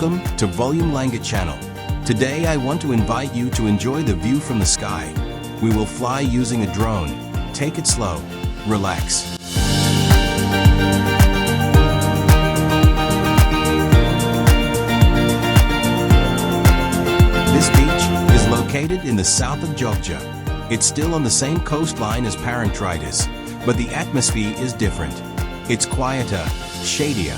Welcome to VolumeLangit channel. Today I want to invite you to enjoy the view from the sky. We will fly using a drone. Take it slow. Relax. This beach is located in the south of Jogja. It's still on the same coastline as Parantritis, but the atmosphere is different. It's quieter, shadier,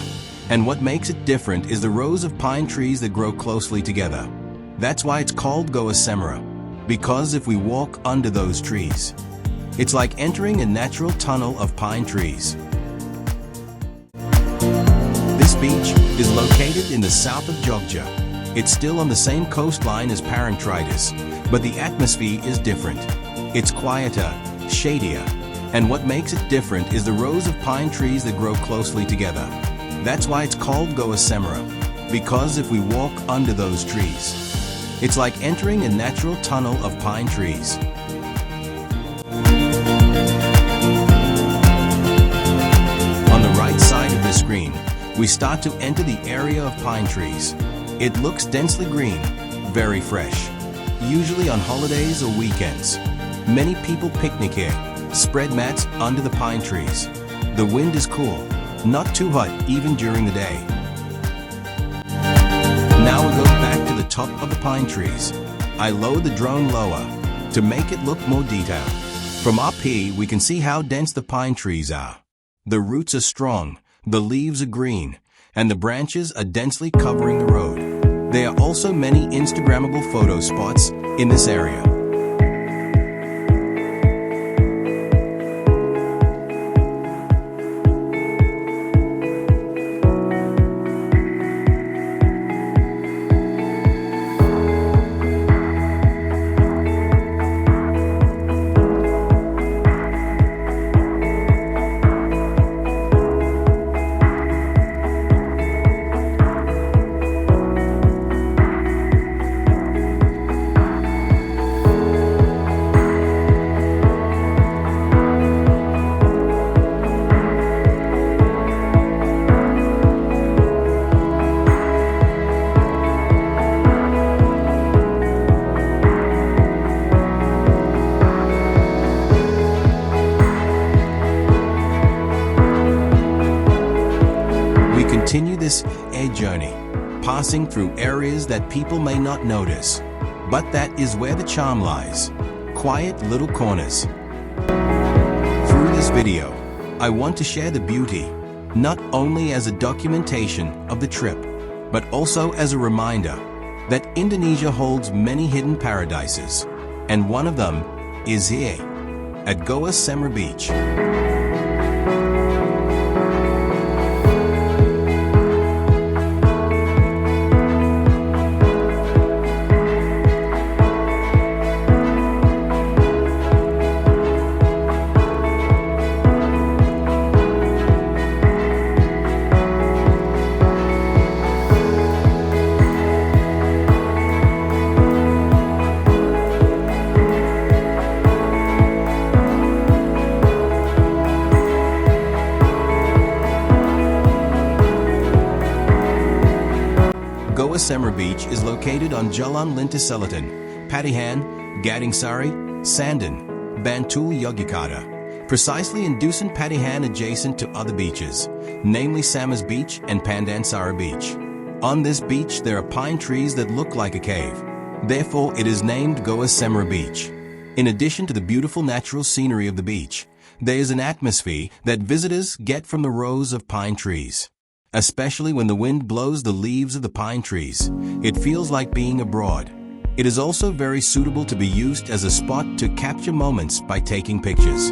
and what makes it different is the rows of pine trees that grow closely together. That's why it's called Goa Cemara, because if we walk under those trees, it's like entering a natural tunnel of pine trees. This beach is located in the south of Jogja. It's still on the same coastline as Parantritis, but the atmosphere is different. It's quieter, shadier, and what makes it different is the rows of pine trees that grow closely together. That's why it's called Goa Cemara, because if we walk under those trees, it's like entering a natural tunnel of pine trees. On the right side of the screen, we start to enter the area of pine trees. It looks densely green, very fresh. Usually on holidays or weekends, many people picnic here, spread mats under the pine trees. The wind is cool, not too hot even during the day. Now we go back to the top of the pine trees. I lower the drone lower to make it look more detailed. From up here we can see how dense the pine trees are. The roots are strong, the leaves are green, and the branches are densely covering the road. There are also many Instagrammable photo spots in this area. Continue this air journey, passing through areas that people may not notice, but that is where the charm lies. Quiet little corners. Through this video, I want to share the beauty, not only as a documentation of the trip, but also as a reminder that Indonesia holds many hidden paradises, and one of them is here, at Goa Cemara Beach. Goa Cemara Beach is located on Jalan Lintas Selatan, Patihan, Gading Sari, Sandan, Bantul, Yogyakarta, precisely in Dusun Patihan adjacent to other beaches, namely Samas Beach and Pandansimo Beach. On this beach there are pine trees that look like a cave. Therefore it is named Goa Cemara Beach. In addition to the beautiful natural scenery of the beach, there is an atmosphere that visitors get from the rows of pine trees. Especially when the wind blows the leaves of the pine trees, it feels like being abroad. It is also very suitable to be used as a spot to capture moments by taking pictures.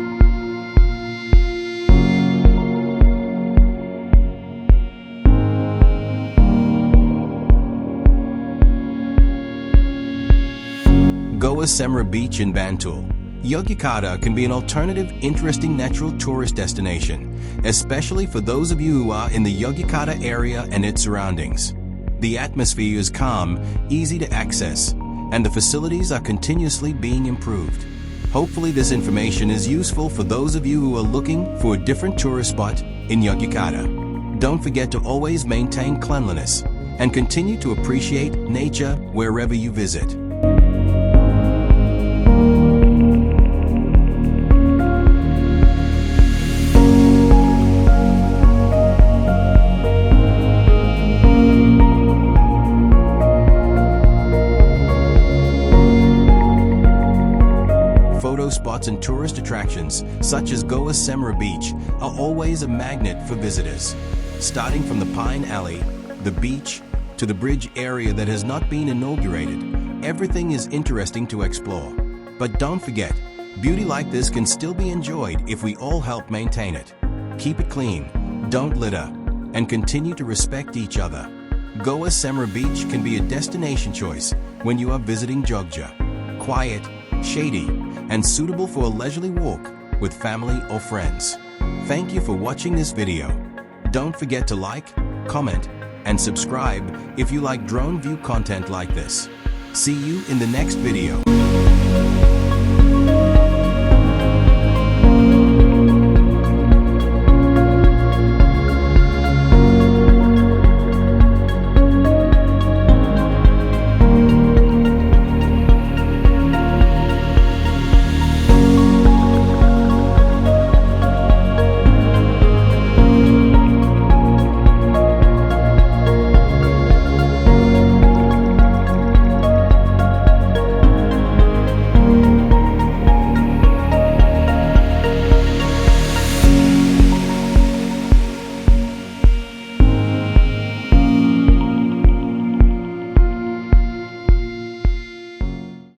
Goa Cemara Beach in Bantul, Yogyakarta can be an alternative, interesting natural tourist destination, especially for those of you who are in the Yogyakarta area and its surroundings. The atmosphere is calm, easy to access, and the facilities are continuously being improved. Hopefully this information is useful for those of you who are looking for a different tourist spot in Yogyakarta. Don't forget to always maintain cleanliness and continue to appreciate nature wherever you visit. Photo spots and tourist attractions, such as Goa Cemara Beach, are always a magnet for visitors. Starting from the Pine Alley, the beach, to the bridge area that has not been inaugurated, everything is interesting to explore. But don't forget, beauty like this can still be enjoyed if we all help maintain it. Keep it clean, don't litter, and continue to respect each other. Goa Cemara Beach can be a destination choice when you are visiting Jogja. Quiet, shady, and suitable for a leisurely walk with family or friends. Thank you for watching this video. Don't forget to like, comment, and subscribe if you like drone view content like this. See you in the next video.